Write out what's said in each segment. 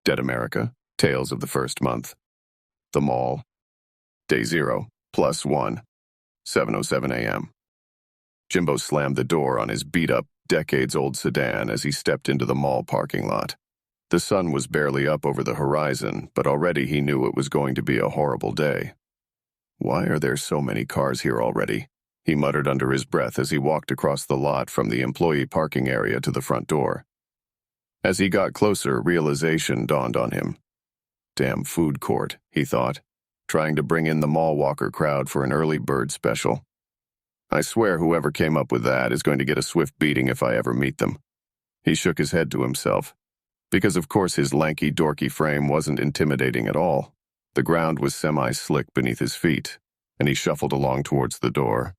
Dead America, Tales of the First Month. The Mall. Day 0, +1, 7:07 a.m. Jimbo slammed the door on his beat-up, decades-old sedan as he stepped into the mall parking lot. The sun was barely up over the horizon, but already he knew it was going to be a horrible day. "Why are there so many cars here already?" he muttered under his breath as he walked across the lot from the employee parking area to the front door. As he got closer, realization dawned on him. Damn food court, he thought, trying to bring in the mall walker crowd for an early bird special. I swear whoever came up with that is going to get a swift beating if I ever meet them. He shook his head to himself, because of course his lanky, dorky frame wasn't intimidating at all. The ground was semi-slick beneath his feet, and he shuffled along towards the door.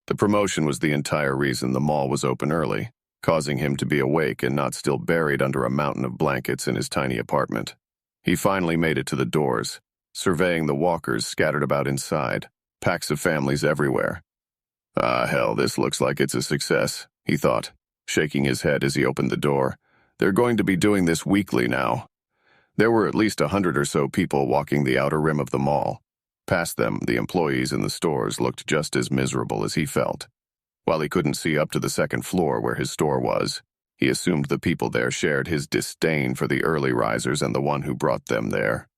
The promotion was the entire reason the mall was open early, causing him to be awake and not still buried under a mountain of blankets in his tiny apartment. He finally made it to the doors, surveying the walkers scattered about inside, packs of families everywhere. "Ah, hell, this looks like it's a success," he thought, shaking his head as he opened the door. "They're going to be doing this weekly now." There were at least 100 or so people walking the outer rim of the mall. Past them, the employees in the stores looked just as miserable as he felt. While he couldn't see up to the second floor where his store was, he assumed the people there shared his disdain for the early risers and the one who brought them there.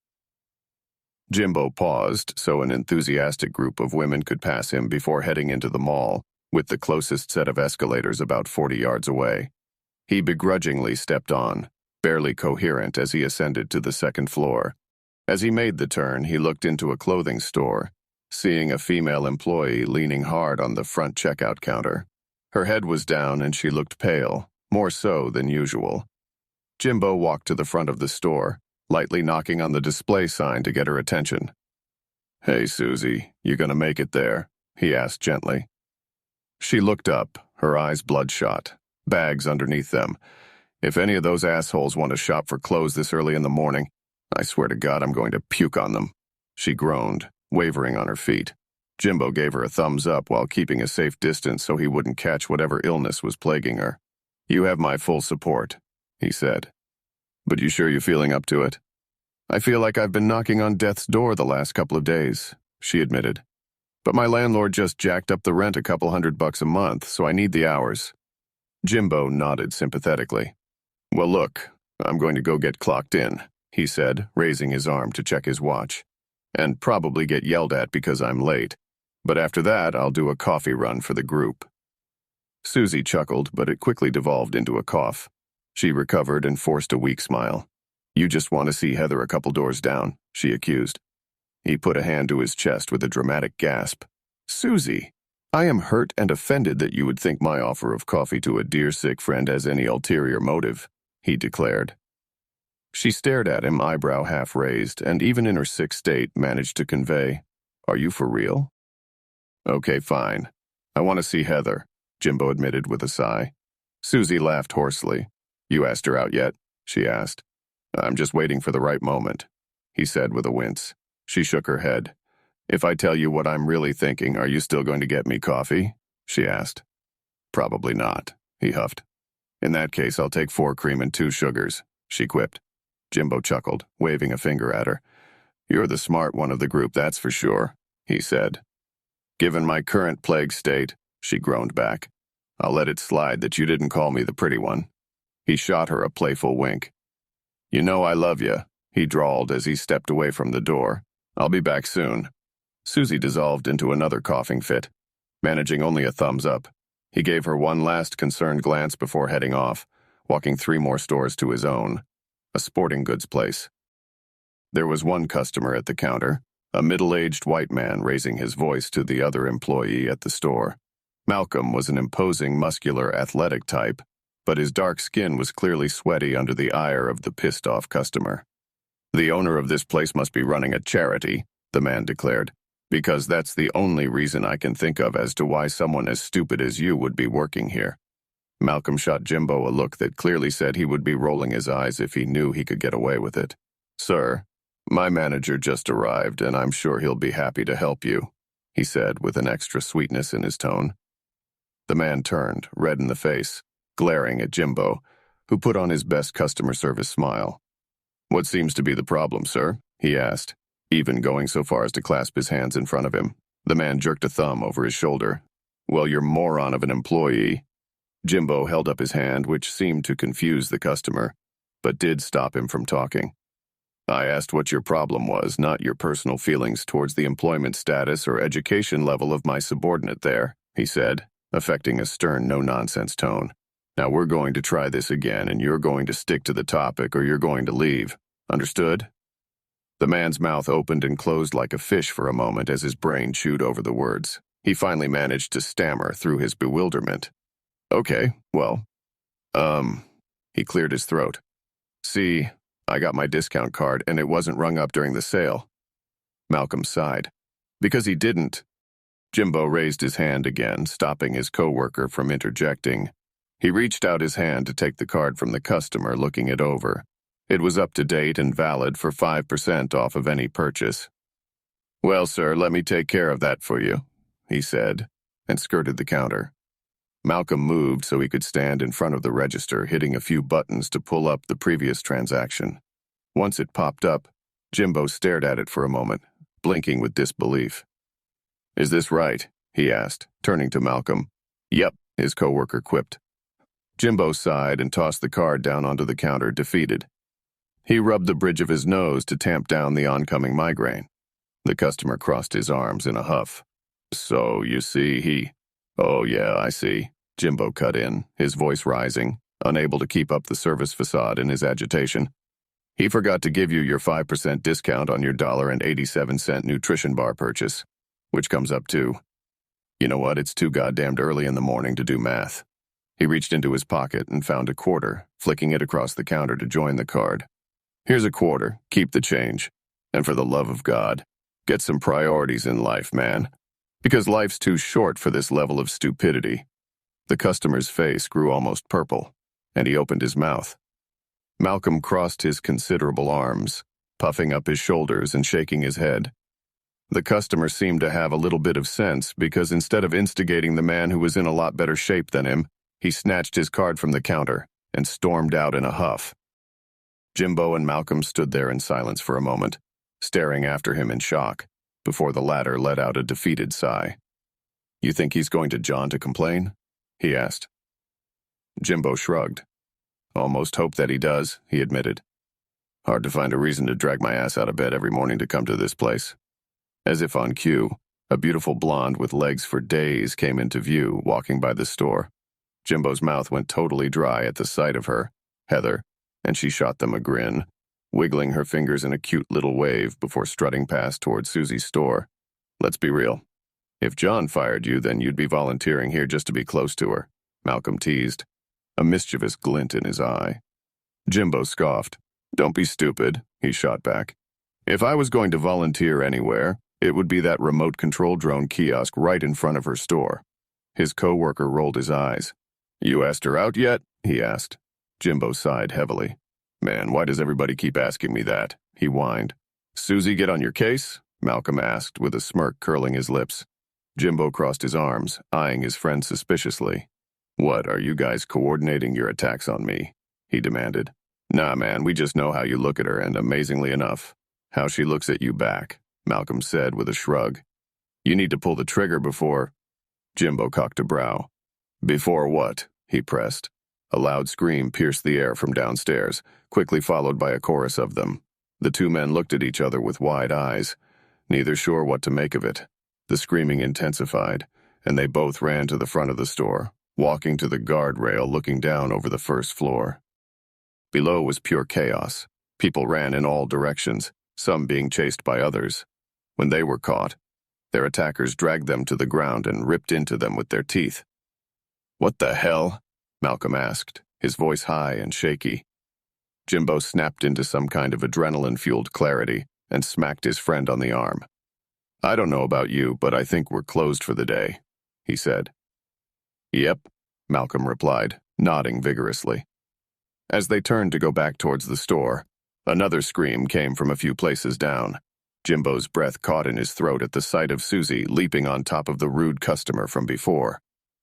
Jimbo paused so an enthusiastic group of women could pass him before heading into the mall, with the closest set of escalators about 40 yards away. He begrudgingly stepped on, barely coherent as he ascended to the second floor. As he made the turn, he looked into a clothing store, seeing a female employee leaning hard on the front checkout counter. Her head was down and she looked pale, more so than usual. Jimbo walked to the front of the store, lightly knocking on the display sign to get her attention. "Hey, Susie, you gonna make it there?" he asked gently. She looked up, her eyes bloodshot, bags underneath them. "If any of those assholes want to shop for clothes this early in the morning, I swear to God I'm going to puke on them," she groaned, wavering on her feet. Jimbo gave her a thumbs up while keeping a safe distance so he wouldn't catch whatever illness was plaguing her. "You have my full support," he said. "But you sure you're feeling up to it?" "I feel like I've been knocking on death's door the last couple of days," she admitted. "But my landlord just jacked up the rent a couple $100 a month, so I need the hours." Jimbo nodded sympathetically. "Well, look, I'm going to go get clocked in," he said, raising his arm to check his watch. "And probably get yelled at because I'm late. But after that, I'll do a coffee run for the group." Susie chuckled, but it quickly devolved into a cough. She recovered and forced a weak smile. "You just want to see Heather a couple doors down," she accused. He put a hand to his chest with a dramatic gasp. "Susie, I am hurt and offended that you would think my offer of coffee to a dear sick friend has any ulterior motive," he declared. She stared at him, eyebrow half raised, and even in her sick state managed to convey, "Are you for real?" "Okay, fine. I want to see Heather," Jimbo admitted with a sigh. Susie laughed hoarsely. "You asked her out yet?" she asked. "I'm just waiting for the right moment," he said with a wince. She shook her head. "If I tell you what I'm really thinking, are you still going to get me coffee?" she asked. "Probably not," he huffed. "In that case, I'll take 4 cream and 2 sugars," she quipped. Jimbo chuckled, waving a finger at her. "You're the smart one of the group, that's for sure," he said. "Given my current plague state," she groaned back, "I'll let it slide that you didn't call me the pretty one." He shot her a playful wink. "You know I love you," he drawled as he stepped away from the door. "I'll be back soon." Susie dissolved into another coughing fit, managing only a thumbs up. He gave her one last concerned glance before heading off, walking 3 more stores to his own, a sporting goods place. There was one customer at the counter, a middle-aged white man raising his voice to the other employee at the store. Malcolm was an imposing, muscular, athletic type, but his dark skin was clearly sweaty under the ire of the pissed-off customer. "The owner of this place must be running a charity," the man declared, "because that's the only reason I can think of as to why someone as stupid as you would be working here." Malcolm shot Jimbo a look that clearly said he would be rolling his eyes if he knew he could get away with it. "Sir, my manager just arrived, and I'm sure he'll be happy to help you," he said with an extra sweetness in his tone. The man turned, red in the face, glaring at Jimbo, who put on his best customer service smile. "What seems to be the problem, sir?" he asked, even going so far as to clasp his hands in front of him. The man jerked a thumb over his shoulder. "Well, you're moron of an employee." Jimbo held up his hand, which seemed to confuse the customer, but did stop him from talking. "I asked what your problem was, not your personal feelings towards the employment status or education level of my subordinate there," he said, affecting a stern, no-nonsense tone. "Now we're going to try this again, and you're going to stick to the topic or you're going to leave. Understood?" The man's mouth opened and closed like a fish for a moment as his brain chewed over the words. He finally managed to stammer through his bewilderment. "Okay, well, he cleared his throat. "See, I got my discount card and it wasn't rung up during the sale." Malcolm sighed. "Because he didn't." Jimbo raised his hand again, stopping his coworker from interjecting. He reached out his hand to take the card from the customer, looking it over. It was up to date and valid for 5% off of any purchase. "Well, sir, let me take care of that for you," he said, and skirted the counter. Malcolm moved so he could stand in front of the register, hitting a few buttons to pull up the previous transaction. Once it popped up, Jimbo stared at it for a moment, blinking with disbelief. "Is this right?" he asked, turning to Malcolm. "Yep," his coworker quipped. Jimbo sighed and tossed the card down onto the counter, defeated. He rubbed the bridge of his nose to tamp down the oncoming migraine. The customer crossed his arms in a huff. "So, you see, "Oh, yeah, I see," Jimbo cut in, his voice rising, unable to keep up the service facade in his agitation. "He forgot to give you your 5% discount on your $1.87 nutrition bar purchase, which comes up to, you know what, it's too goddamned early in the morning to do math." He reached into his pocket and found a quarter, flicking it across the counter to join the card. "Here's a quarter, keep the change. And for the love of God, get some priorities in life, man. Because life's too short for this level of stupidity." The customer's face grew almost purple, and he opened his mouth. Malcolm crossed his considerable arms, puffing up his shoulders and shaking his head. The customer seemed to have a little bit of sense because instead of instigating the man who was in a lot better shape than him, he snatched his card from the counter and stormed out in a huff. Jimbo and Malcolm stood there in silence for a moment, staring after him in shock, before the latter let out a defeated sigh. "You think he's going to John to complain?" he asked. Jimbo shrugged. "Almost hope that he does," he admitted. "Hard to find a reason to drag my ass out of bed every morning to come to this place." As if on cue, a beautiful blonde with legs for days came into view, walking by the store. Jimbo's mouth went totally dry at the sight of her, Heather, and she shot them a grin, wiggling her fingers in a cute little wave before strutting past toward Susie's store. "Let's be real. If John fired you, then you'd be volunteering here just to be close to her," Malcolm teased, a mischievous glint in his eye. Jimbo scoffed. "Don't be stupid," he shot back. "If I was going to volunteer anywhere, it would be that remote control drone kiosk right in front of her store." His coworker rolled his eyes. "You asked her out yet?" he asked. Jimbo sighed heavily. "Man, why does everybody keep asking me that?" he whined. "Susie get on your case?" Malcolm asked, with a smirk curling his lips. Jimbo crossed his arms, eyeing his friend suspiciously. "What, are you guys coordinating your attacks on me?" he demanded. "Nah, man, we just know how you look at her, and amazingly enough, how she looks at you back," Malcolm said with a shrug. "You need to pull the trigger before—" Jimbo cocked a brow. "Before what?" he pressed. A loud scream pierced the air from downstairs, quickly followed by a chorus of them. The two men looked at each other with wide eyes, neither sure what to make of it. The screaming intensified, and they both ran to the front of the store, walking to the guardrail looking down over the first floor. Below was pure chaos. People ran in all directions, some being chased by others. When they were caught, their attackers dragged them to the ground and ripped into them with their teeth. "What the hell?" Malcolm asked, his voice high and shaky. Jimbo snapped into some kind of adrenaline-fueled clarity and smacked his friend on the arm. "I don't know about you, but I think we're closed for the day," he said. "Yep," Malcolm replied, nodding vigorously. As they turned to go back towards the store, another scream came from a few places down. Jimbo's breath caught in his throat at the sight of Susie leaping on top of the rude customer from before.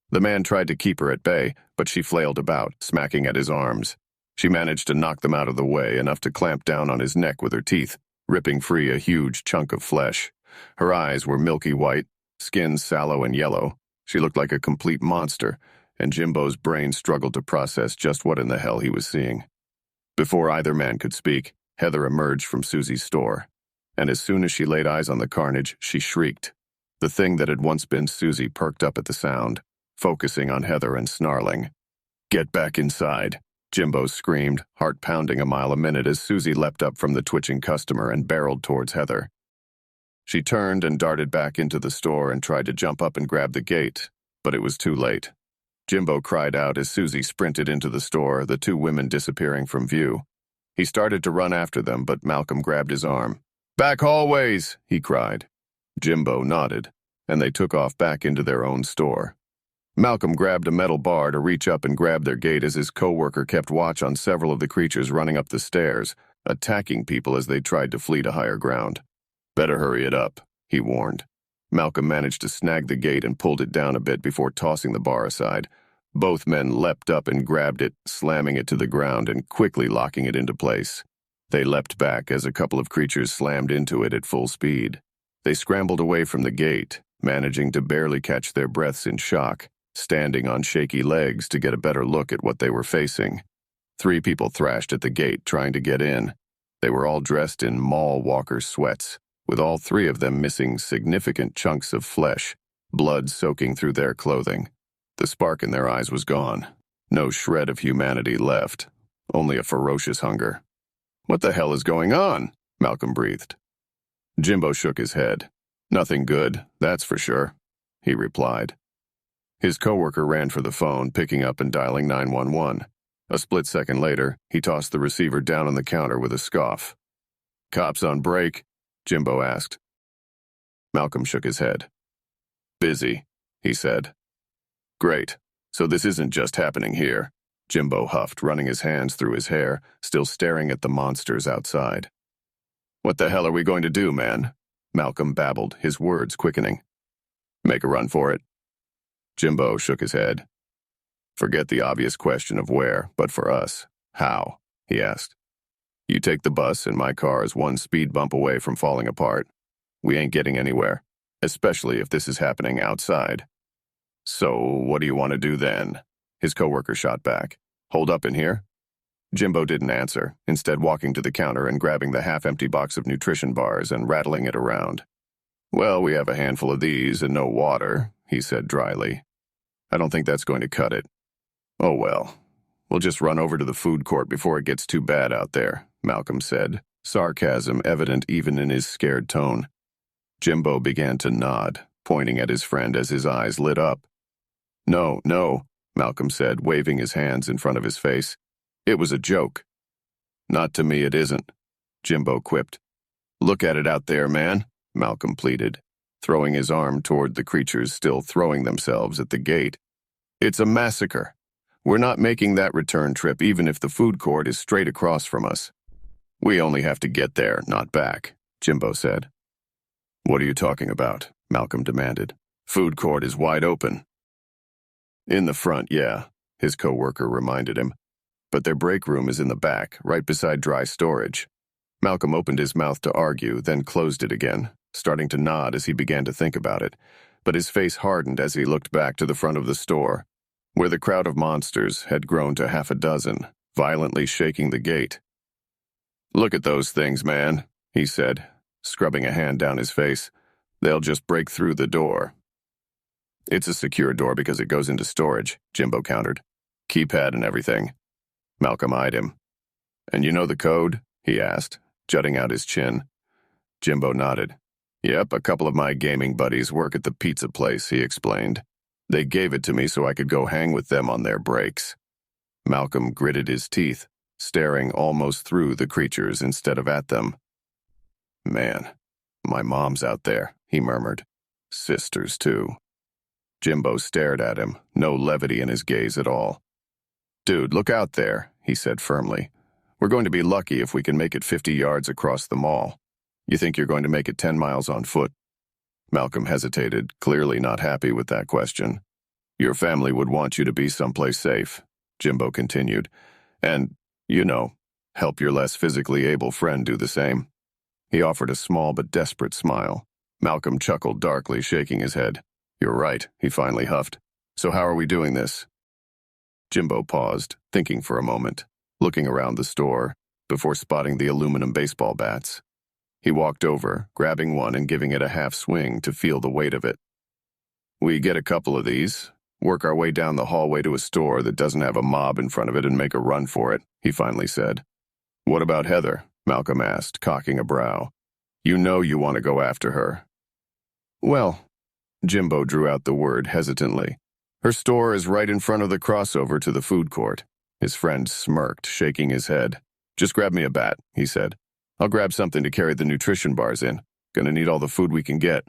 The man tried to keep her at bay, but she flailed about, smacking at his arms. She managed to knock them out of the way, enough to clamp down on his neck with her teeth, ripping free a huge chunk of flesh. Her eyes were milky white, skin sallow and yellow. She looked like a complete monster, and Jimbo's brain struggled to process just what in the hell he was seeing. Before either man could speak, Heather emerged from Susie's store, and as soon as she laid eyes on the carnage, she shrieked. The thing that had once been Susie perked up at the sound, focusing on Heather and snarling. "Get back inside," Jimbo screamed, heart pounding a mile a minute as Susie leapt up from the twitching customer and barreled towards Heather. She turned and darted back into the store and tried to jump up and grab the gate, but it was too late. Jimbo cried out as Susie sprinted into the store, the two women disappearing from view. He started to run after them, but Malcolm grabbed his arm. "Back hallways!" he cried. Jimbo nodded, and they took off back into their own store. Malcolm grabbed a metal bar to reach up and grab their gate as his co-worker kept watch on several of the creatures running up the stairs, attacking people as they tried to flee to higher ground. "Better hurry it up," he warned. Malcolm managed to snag the gate and pulled it down a bit before tossing the bar aside. Both men leapt up and grabbed it, slamming it to the ground and quickly locking it into place. They leapt back as a couple of creatures slammed into it at full speed. They scrambled away from the gate, managing to barely catch their breaths in shock, standing on shaky legs to get a better look at what they were facing. 3 people thrashed at the gate, trying to get in. They were all dressed in mall walker sweats, with all 3 of them missing significant chunks of flesh, blood soaking through their clothing. The spark in their eyes was gone. No shred of humanity left, only a ferocious hunger. "What the hell is going on?" Malcolm breathed. Jimbo shook his head. "Nothing good, that's for sure," he replied. His coworker ran for the phone, picking up and dialing 911. A split second later, he tossed the receiver down on the counter with a scoff. "Cops on break?" Jimbo asked. Malcolm shook his head. "Busy," he said. "Great. So this isn't just happening here," Jimbo huffed, running his hands through his hair, still staring at the monsters outside. "What the hell are we going to do, man?" Malcolm babbled, his words quickening. "Make a run for it." Jimbo shook his head. "Forget the obvious question of where, but for us, how?" he asked. "You take the bus and my car is 1 speed bump away from falling apart. We ain't getting anywhere, especially if this is happening outside." "So what do you want to do then?" His coworker shot back. "Hold up in here?" Jimbo didn't answer, instead walking to the counter and grabbing the half-empty box of nutrition bars and rattling it around. "Well, we have a handful of these and no water," he said dryly. "I don't think that's going to cut it." "Oh well, we'll just run over to the food court before it gets too bad out there," Malcolm said, sarcasm evident even in his scared tone. Jimbo began to nod, pointing at his friend as his eyes lit up. "No, no," Malcolm said, waving his hands in front of his face. "It was a joke." "Not to me it isn't," Jimbo quipped. "Look at it out there, man," Malcolm pleaded, throwing his arm toward the creatures still throwing themselves at the gate. "It's a massacre. We're not making that return trip even if the food court is straight across from us." "We only have to get there, not back," Jimbo said. "What are you talking about?" Malcolm demanded. "Food court is wide open." "In the front, yeah," his coworker reminded him. "But their break room is in the back, right beside dry storage." Malcolm opened his mouth to argue, then closed it again, starting to nod as he began to think about it, but his face hardened as he looked back to the front of the store, where the crowd of monsters had grown to half a dozen, violently shaking the gate. "Look at those things, man," he said, scrubbing a hand down his face. "They'll just break through the door." "It's a secure door because it goes into storage," Jimbo countered. "Keypad and everything." Malcolm eyed him. "And you know the code?" he asked, jutting out his chin. Jimbo nodded. "Yep, a couple of my gaming buddies work at the pizza place," he explained. "They gave it to me so I could go hang with them on their breaks." Malcolm gritted his teeth, staring almost through the creatures instead of at them. "Man, my mom's out there," he murmured. "Sisters, too." Jimbo stared at him, no levity in his gaze at all. "Dude, look out there," he said firmly. "We're going to be lucky if we can make it 50 yards across the mall. You think you're going to make it 10 miles on foot?" Malcolm hesitated, clearly not happy with that question. "Your family would want you to be someplace safe," Jimbo continued. "And You know, help your less physically able friend do the same." He offered a small but desperate smile. Malcolm chuckled darkly, shaking his head. "You're right," he finally huffed. "So how are we doing this?" Jimbo paused, thinking for a moment, looking around the store, before spotting the aluminum baseball bats. He walked over, grabbing one and giving it a half swing to feel the weight of it. "We get a couple of these, work our way down the hallway to a store that doesn't have a mob in front of it and make a run for it," he finally said. "What about Heather?" Malcolm asked, cocking a brow. "You know you want to go after her." "Well," Jimbo drew out the word hesitantly. "Her store is right in front of the crossover to the food court." His friend smirked, shaking his head. "Just grab me a bat," he said. "I'll grab something to carry the nutrition bars in. Gonna need all the food we can get."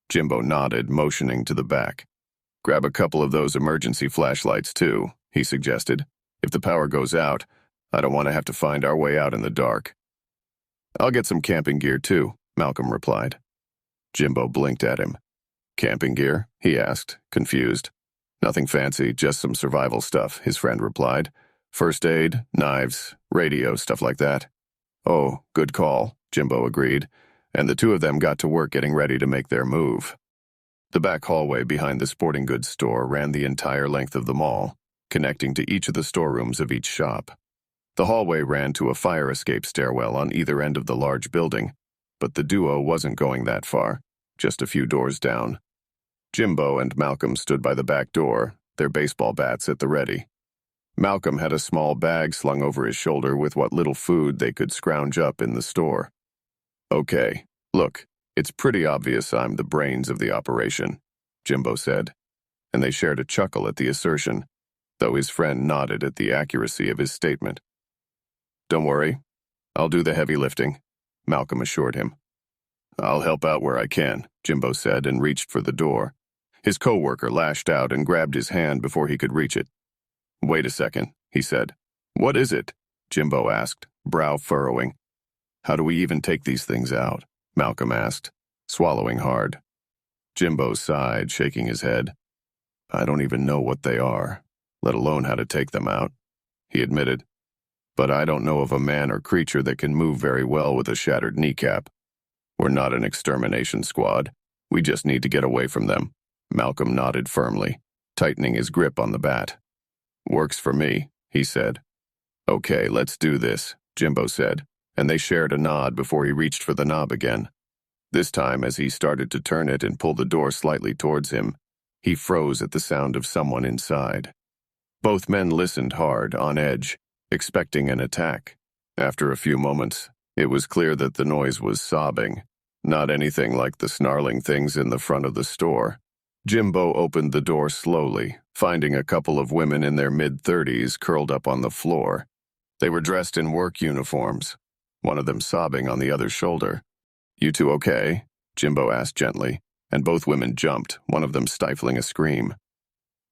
Jimbo nodded, motioning to the back. "Grab a couple of those emergency flashlights, too," he suggested. "If the power goes out, I don't want to have to find our way out in the dark." "I'll get some camping gear, too," Malcolm replied. Jimbo blinked at him. "Camping gear?" he asked, confused. "Nothing fancy, just some survival stuff," his friend replied. "First aid, knives, radio, stuff like that." "Oh, good call," Jimbo agreed, and the two of them got to work getting ready to make their move. The back hallway behind the sporting goods store ran the entire length of the mall, connecting to each of the storerooms of each shop. The hallway ran to a fire escape stairwell on either end of the large building, but the duo wasn't going that far, just a few doors down. Jimbo and Malcolm stood by the back door, their baseball bats at the ready. Malcolm had a small bag slung over his shoulder with what little food they could scrounge up in the store. "Okay, look, it's pretty obvious I'm the brains of the operation," Jimbo said, and they shared a chuckle at the assertion, though his friend nodded at the accuracy of his statement. "Don't worry, I'll do the heavy lifting," Malcolm assured him. "I'll help out where I can," Jimbo said and reached for the door. His coworker lashed out and grabbed his hand before he could reach it. "Wait a second," he said. "What is it?" Jimbo asked, brow furrowing. "How do we even take these things out?" Malcolm asked, swallowing hard. Jimbo sighed, shaking his head. "I don't even know what they are, let alone how to take them out," he admitted. "But I don't know of a man or creature that can move very well with a shattered kneecap. We're not an extermination squad. We just need to get away from them." Malcolm nodded firmly, tightening his grip on the bat. "Works for me," he said. "Okay, let's do this," Jimbo said, and they shared a nod before he reached for the knob again. This time, as he started to turn it and pull the door slightly towards him, he froze at the sound of someone inside. Both men listened hard, on edge, expecting an attack. After a few moments, it was clear that the noise was sobbing, not anything like the snarling things in the front of the store. Jimbo opened the door slowly, finding a couple of women in their mid-30s curled up on the floor. They were dressed in work uniforms, one of them sobbing on the other's shoulder. "You two okay?" Jimbo asked gently, and both women jumped, one of them stifling a scream.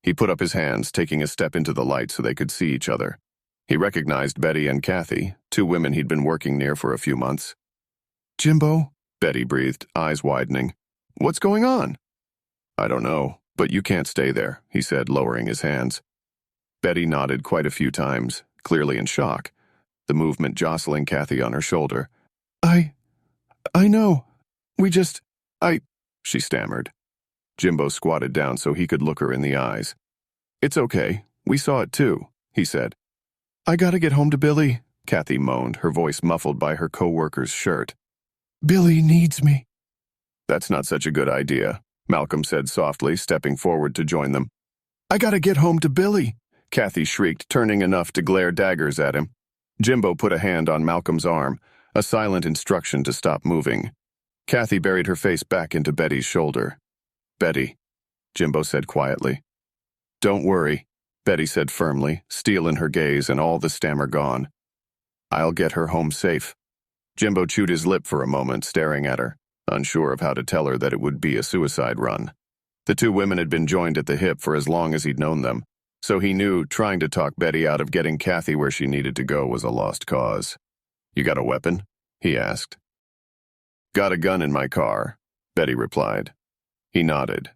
He put up his hands, taking a step into the light so they could see each other. He recognized Betty and Kathy, two women he'd been working near for a few months. "Jimbo?" Betty breathed, eyes widening. "What's going on?" "I don't know, but you can't stay there," he said, lowering his hands. Betty nodded quite a few times, clearly in shock, the movement jostling Kathy on her shoulder. I know. She stammered. Jimbo squatted down so he could look her in the eyes. "It's okay. We saw it too," he said. "I gotta get home to Billy," Kathy moaned, her voice muffled by her co-worker's shirt. "Billy needs me." "That's not such a good idea," Malcolm said softly, stepping forward to join them. "I gotta get home to Billy," Kathy shrieked, turning enough to glare daggers at him. Jimbo put a hand on Malcolm's arm, a silent instruction to stop moving. Kathy buried her face back into Betty's shoulder. "Betty," Jimbo said quietly. "Don't worry," Betty said firmly, steel in her gaze and all the stammer gone. "I'll get her home safe." Jimbo chewed his lip for a moment, staring at her, unsure of how to tell her that it would be a suicide run. The two women had been joined at the hip for as long as he'd known them, so he knew trying to talk Betty out of getting Kathy where she needed to go was a lost cause. "You got a weapon?" he asked. "Got a gun in my car," Betty replied. He nodded.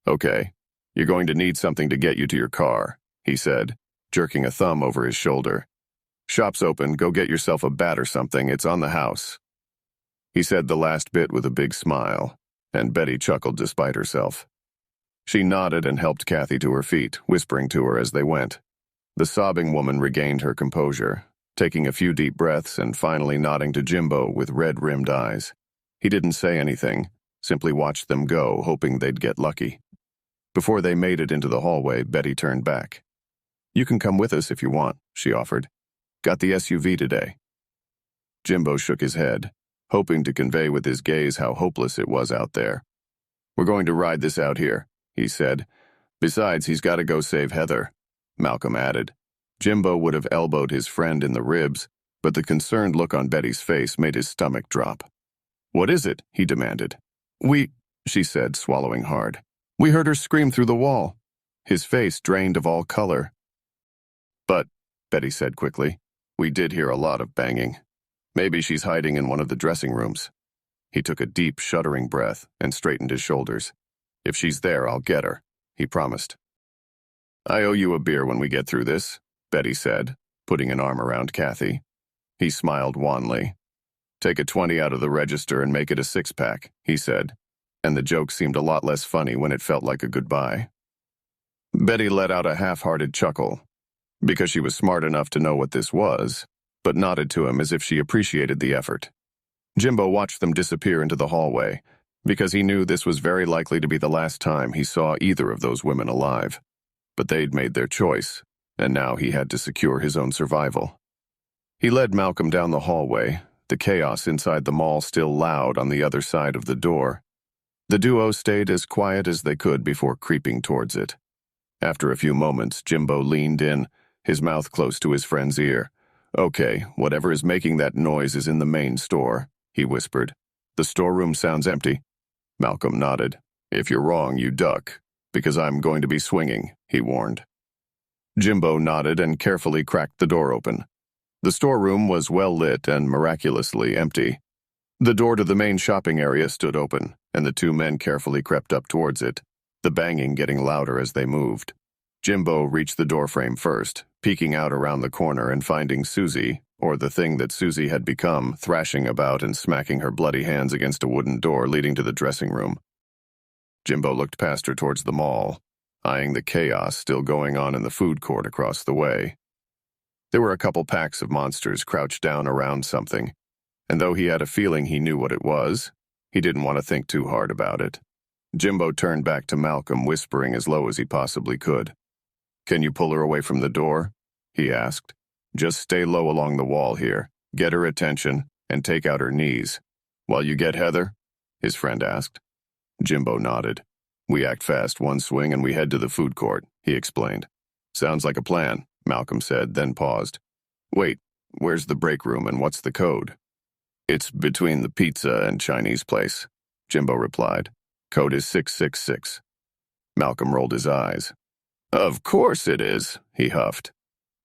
"Okay, you're going to need something to get you to your car," he said, jerking a thumb over his shoulder. "Shop's open, go get yourself a bat or something, it's on the house." He said the last bit with a big smile, and Betty chuckled despite herself. She nodded and helped Kathy to her feet, whispering to her as they went. The sobbing woman regained her composure, taking a few deep breaths and finally nodding to Jimbo with red-rimmed eyes. He didn't say anything, simply watched them go, hoping they'd get lucky. Before they made it into the hallway, Betty turned back. "You can come with us if you want," she offered. "Got the SUV today." Jimbo shook his head, hoping to convey with his gaze how hopeless it was out there. "We're going to ride this out here," he said. "Besides, he's got to go save Heather," Malcolm added. Jimbo would have elbowed his friend in the ribs, but the concerned look on Betty's face made his stomach drop. "What is it?" he demanded. She said, swallowing hard. "We heard her scream through the wall." His face drained of all color. "But," Betty said quickly, "we did hear a lot of banging. Maybe she's hiding in one of the dressing rooms." He took a deep, shuddering breath and straightened his shoulders. "If she's there, I'll get her," he promised. "I owe you a beer when we get through this," Betty said, putting an arm around Kathy. He smiled wanly. "Take a 20 out of the register and make it a 6-pack, he said, and the joke seemed a lot less funny when it felt like a goodbye. Betty let out a half-hearted chuckle, because she was smart enough to know what this was, but nodded to him as if she appreciated the effort. Jimbo watched them disappear into the hallway, because he knew this was very likely to be the last time he saw either of those women alive. But they'd made their choice, and now he had to secure his own survival. He led Malcolm down the hallway, the chaos inside the mall still loud on the other side of the door. The duo stayed as quiet as they could before creeping towards it. After a few moments, Jimbo leaned in, his mouth close to his friend's ear. "Okay, whatever is making that noise is in the main store," he whispered. "The storeroom sounds empty." Malcolm nodded. "If you're wrong, you duck, because I'm going to be swinging," he warned. Jimbo nodded and carefully cracked the door open. The storeroom was well lit and miraculously empty. The door to the main shopping area stood open, and the two men carefully crept up towards it, the banging getting louder as they moved. Jimbo reached the doorframe first, peeking out around the corner and finding Susie, or the thing that Susie had become, thrashing about and smacking her bloody hands against a wooden door leading to the dressing room. Jimbo looked past her towards the mall, eyeing the chaos still going on in the food court across the way. There were a couple packs of monsters crouched down around something, and though he had a feeling he knew what it was, he didn't want to think too hard about it. Jimbo turned back to Malcolm, whispering as low as he possibly could. "Can you pull her away from the door?" he asked. "Just stay low along the wall here, get her attention, and take out her knees. While you get Heather?" his friend asked. Jimbo nodded. "We act fast, one swing, and we head to the food court," he explained. "Sounds like a plan," Malcolm said, then paused. "Wait, where's the break room and what's the code?" "It's between the pizza and Chinese place," Jimbo replied. "Code is 666. Malcolm rolled his eyes. "Of course it is," he huffed.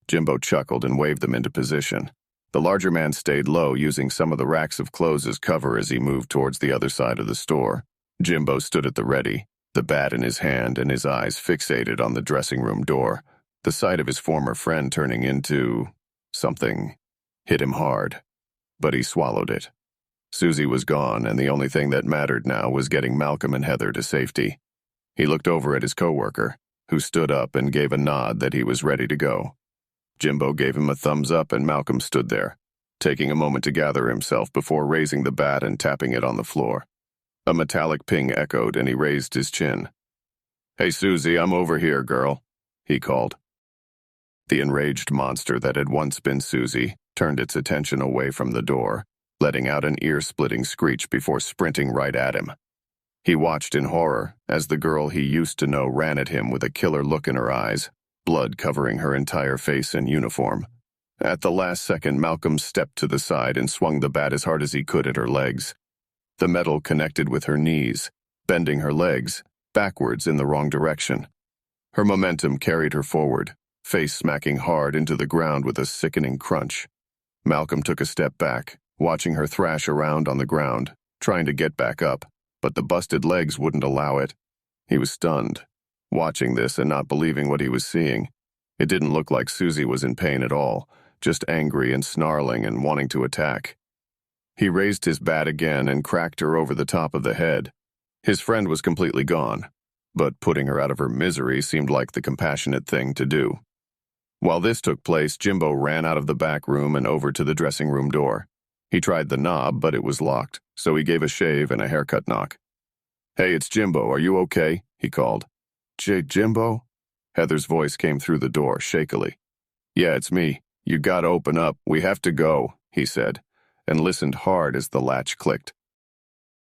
Jimbo chuckled and waved them into position. The larger man stayed low, using some of the racks of clothes as cover as he moved towards the other side of the store. Jimbo stood at the ready, the bat in his hand and his eyes fixated on the dressing room door. The sight of his former friend turning into something hit him hard, but he swallowed it. Susie was gone, and the only thing that mattered now was getting Malcolm and Heather to safety. He looked over at his coworker, who stood up and gave a nod that he was ready to go. Jimbo gave him a thumbs up, and Malcolm stood there, taking a moment to gather himself before raising the bat and tapping it on the floor. A metallic ping echoed, and he raised his chin. "Hey, Susie, I'm over here, girl," he called. The enraged monster that had once been Susie turned its attention away from the door, letting out an ear-splitting screech before sprinting right at him. He watched in horror as the girl he used to know ran at him with a killer look in her eyes, blood covering her entire face and uniform. At the last second, Malcolm stepped to the side and swung the bat as hard as he could at her legs. The metal connected with her knees, bending her legs backwards in the wrong direction. Her momentum carried her forward, face smacking hard into the ground with a sickening crunch. Malcolm took a step back, watching her thrash around on the ground, trying to get back up, but the busted legs wouldn't allow it. He was stunned, watching this and not believing what he was seeing. It didn't look like Susie was in pain at all, just angry and snarling and wanting to attack. He raised his bat again and cracked her over the top of the head. His friend was completely gone, but putting her out of her misery seemed like the compassionate thing to do. While this took place, Jimbo ran out of the back room and over to the dressing room door. He tried the knob, but it was locked, so he gave a shave and a haircut knock. "Hey, it's Jimbo. Are you okay?" he called. Jimbo?" Heather's voice came through the door, shakily. "Yeah, it's me. You gotta open up. We have to go," he said, and listened hard as the latch clicked.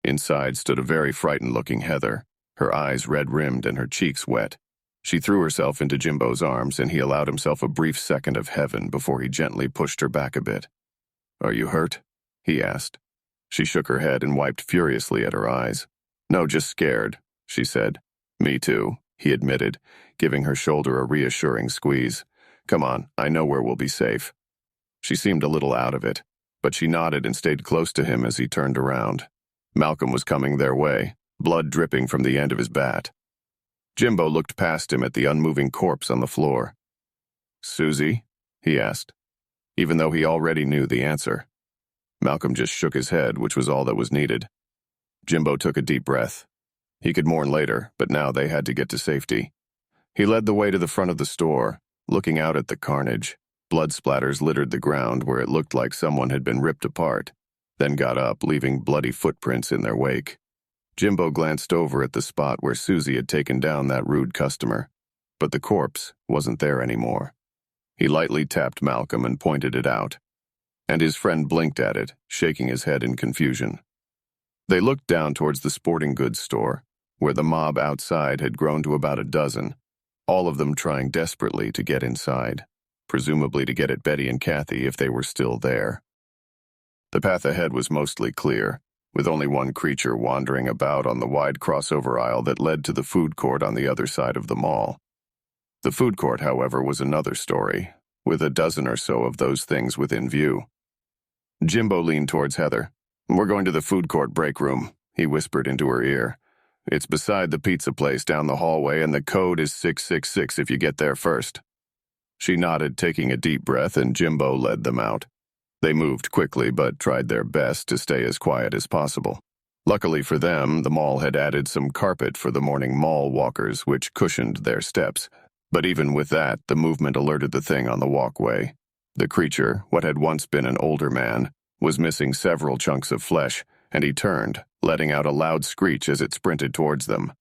Inside stood a very frightened-looking Heather, her eyes red-rimmed and her cheeks wet. She threw herself into Jimbo's arms, and he allowed himself a brief second of heaven before he gently pushed her back a bit. "Are you hurt?" he asked. She shook her head and wiped furiously at her eyes. "No, just scared," she said. "Me too," he admitted, giving her shoulder a reassuring squeeze. "Come on, I know where we'll be safe." She seemed a little out of it, but she nodded and stayed close to him as he turned around. Malcolm was coming their way, blood dripping from the end of his bat. Jimbo looked past him at the unmoving corpse on the floor. "Susie?" he asked, even though he already knew the answer. Malcolm just shook his head, which was all that was needed. Jimbo took a deep breath. He could mourn later, but now they had to get to safety. He led the way to the front of the store, looking out at the carnage. Blood splatters littered the ground where it looked like someone had been ripped apart, then got up, leaving bloody footprints in their wake. Jimbo glanced over at the spot where Susie had taken down that rude customer, but the corpse wasn't there anymore. He lightly tapped Malcolm and pointed it out, and his friend blinked at it, shaking his head in confusion. They looked down towards the sporting goods store, where the mob outside had grown to about a dozen, all of them trying desperately to get inside, presumably to get at Betty and Kathy if they were still there. The path ahead was mostly clear, with only one creature wandering about on the wide crossover aisle that led to the food court on the other side of the mall. The food court, however, was another story, with a dozen or so of those things within view. Jimbo leaned towards Heather. "We're going to the food court break room," he whispered into her ear. "It's beside the pizza place down the hallway, and the code is 666 if you get there first." She nodded, taking a deep breath, and Jimbo led them out. They moved quickly, but tried their best to stay as quiet as possible. Luckily for them, the mall had added some carpet for the morning mall walkers, which cushioned their steps. But even with that, the movement alerted the thing on the walkway. The creature, what had once been an older man, was missing several chunks of flesh, and he turned, letting out a loud screech as it sprinted towards them.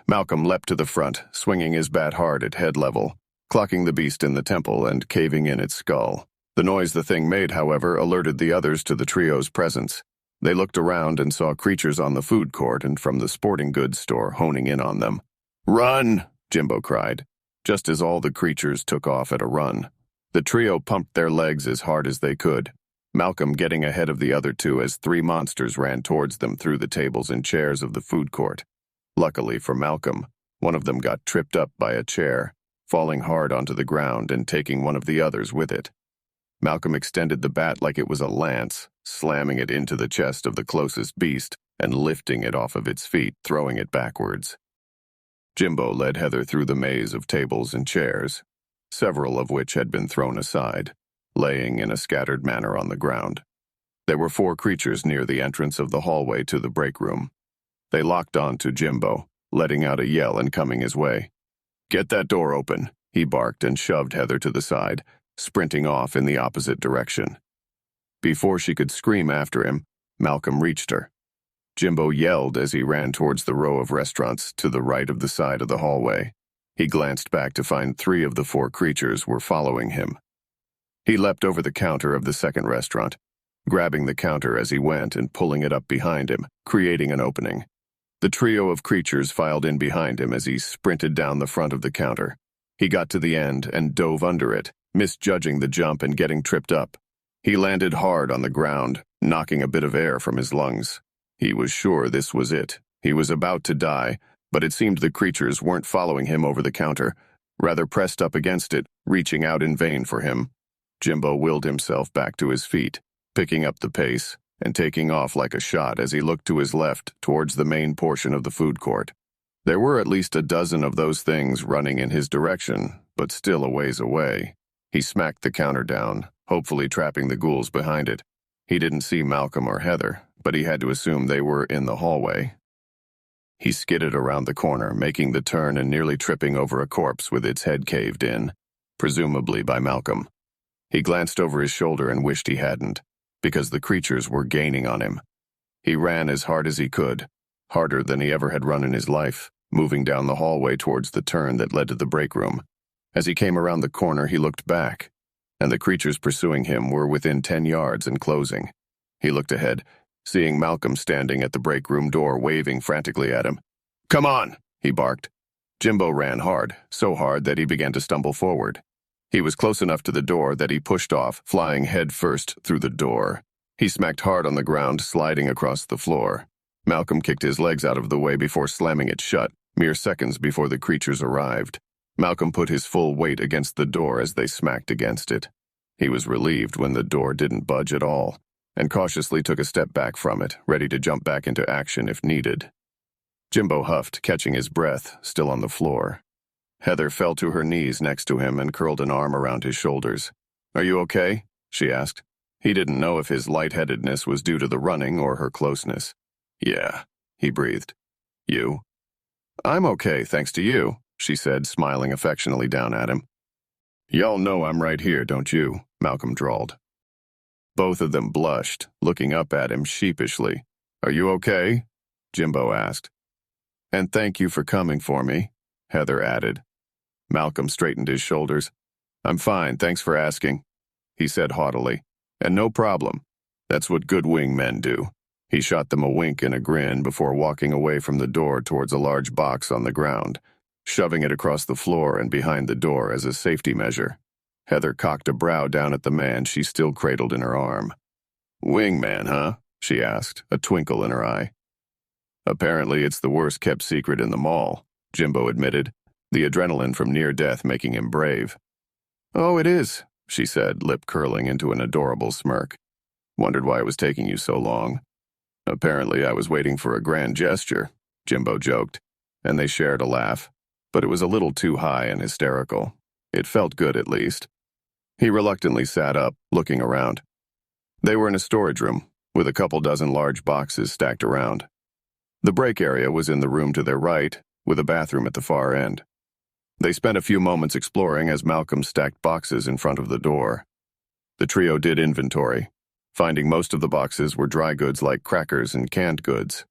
Malcolm leapt to the front, swinging his bat hard at head level, clocking the beast in the temple and caving in its skull. The noise the thing made, however, alerted the others to the trio's presence. They looked around and saw creatures on the food court and from the sporting goods store honing in on them. "Run!" Jimbo cried, just as all the creatures took off at a run. The trio pumped their legs as hard as they could, Malcolm getting ahead of the other two as three monsters ran towards them through the tables and chairs of the food court. Luckily for Malcolm, one of them got tripped up by a chair, falling hard onto the ground and taking one of the others with it. Malcolm extended the bat like it was a lance, slamming it into the chest of the closest beast and lifting it off of its feet, throwing it backwards. Jimbo led Heather through the maze of tables and chairs, several of which had been thrown aside, laying in a scattered manner on the ground. There were 4 creatures near the entrance of the hallway to the break room. They locked on to Jimbo, letting out a yell and coming his way. "Get that door open," he barked and shoved Heather to the side, sprinting off in the opposite direction. Before she could scream after him, Malcolm reached her. Jimbo yelled as he ran towards the row of restaurants to the right of the side of the hallway. He glanced back to find 3 of the 4 creatures were following him. He leapt over the counter of the second restaurant, grabbing the counter as he went and pulling it up behind him, creating an opening. The trio of creatures filed in behind him as he sprinted down the front of the counter. He got to the end and dove under it, misjudging the jump and getting tripped up. He landed hard on the ground, knocking a bit of air from his lungs. He was sure this was it. He was about to die, but it seemed the creatures weren't following him over the counter, rather pressed up against it, reaching out in vain for him. Jimbo willed himself back to his feet, picking up the pace and taking off like a shot as he looked to his left towards the main portion of the food court. There were at least a dozen of those things running in his direction, but still a ways away. He smacked the counter down, hopefully trapping the ghouls behind it. He didn't see Malcolm or Heather, but he had to assume they were in the hallway. He skidded around the corner, making the turn and nearly tripping over a corpse with its head caved in, presumably by Malcolm. He glanced over his shoulder and wished he hadn't, because the creatures were gaining on him. He ran as hard as he could, harder than he ever had run in his life, moving down the hallway towards the turn that led to the break room. As he came around the corner, he looked back, and the creatures pursuing him were within 10 yards and closing. He looked ahead, seeing Malcolm standing at the break room door waving frantically at him. "Come on!" he barked. Jimbo ran hard, so hard that he began to stumble forward. He was close enough to the door that he pushed off, flying head first through the door. He smacked hard on the ground, sliding across the floor. Malcolm kicked his legs out of the way before slamming it shut, mere seconds before the creatures arrived. Malcolm put his full weight against the door as they smacked against it. He was relieved when the door didn't budge at all, and cautiously took a step back from it, ready to jump back into action if needed. Jimbo huffed, catching his breath, still on the floor. Heather fell to her knees next to him and curled an arm around his shoulders. "Are you okay?" she asked. He didn't know if his lightheadedness was due to the running or her closeness. "Yeah," he breathed. "You?" "I'm okay, thanks to you," she said, smiling affectionately down at him. "Y'all know I'm right here, don't you?" Malcolm drawled. Both of them blushed, looking up at him sheepishly. "Are you okay?" Jimbo asked. "And thank you for coming for me," Heather added. Malcolm straightened his shoulders. "I'm fine, thanks for asking," he said haughtily. "And no problem. That's what good wingmen do." He shot them a wink and a grin before walking away from the door towards a large box on the ground, shoving it across the floor and behind the door as a safety measure. Heather cocked a brow down at the man she still cradled in her arm. "Wingman, huh?" she asked, a twinkle in her eye. "Apparently it's the worst-kept secret in the mall," Jimbo admitted, the adrenaline from near death making him brave. "Oh, it is," she said, lip curling into an adorable smirk. "Wondered why it was taking you so long." "Apparently I was waiting for a grand gesture," Jimbo joked, and they shared a laugh, but it was a little too high and hysterical. It felt good, at least. He reluctantly sat up, looking around. They were in a storage room, with a couple dozen large boxes stacked around. The break area was in the room to their right, with a bathroom at the far end. They spent a few moments exploring as Malcolm stacked boxes in front of the door. The trio did inventory, finding most of the boxes were dry goods like crackers and canned goods.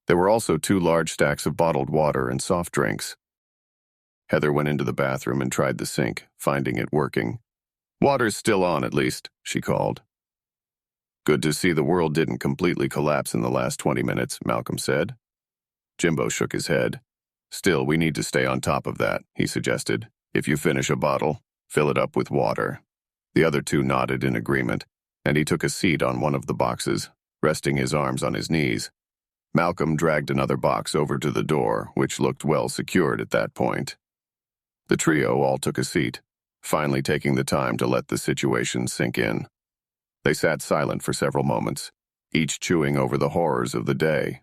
There were also 2 large stacks of bottled water and soft drinks. Heather went into the bathroom and tried the sink, finding it working. "Water's still on, at least," she called. "Good to see the world didn't completely collapse in the last 20 minutes, Malcolm said. Jimbo shook his head. "Still, we need to stay on top of that," he suggested. "If you finish a bottle, fill it up with water." The other 2 nodded in agreement, and he took a seat on one of the boxes, resting his arms on his knees. Malcolm dragged another box over to the door, which looked well secured at that point. The trio all took a seat, finally taking the time to let the situation sink in. They sat silent for several moments, each chewing over the horrors of the day.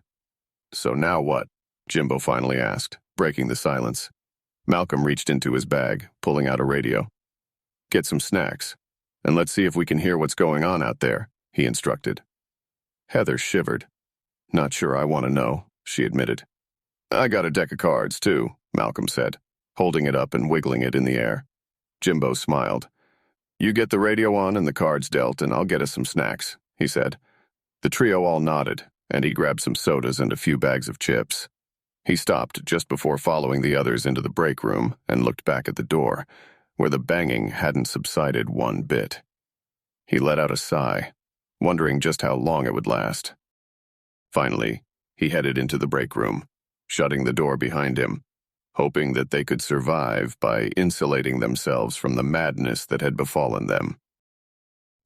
"So now what?" Jimbo finally asked, breaking the silence. Malcolm reached into his bag, pulling out a radio. "Get some snacks, and let's see if we can hear what's going on out there," he instructed. Heather shivered. "Not sure I want to know," she admitted. "I got a deck of cards, too," Malcolm said, holding it up and wiggling it in the air. Jimbo smiled. "You get the radio on and the cards dealt, and I'll get us some snacks," he said. The trio all nodded, and he grabbed some sodas and a few bags of chips. He stopped just before following the others into the break room and looked back at the door, where the banging hadn't subsided one bit. He let out a sigh, wondering just how long it would last. Finally, he headed into the break room, shutting the door behind him, hoping that they could survive by insulating themselves from the madness that had befallen them.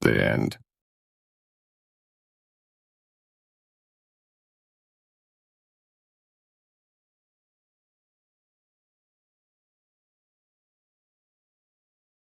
The end.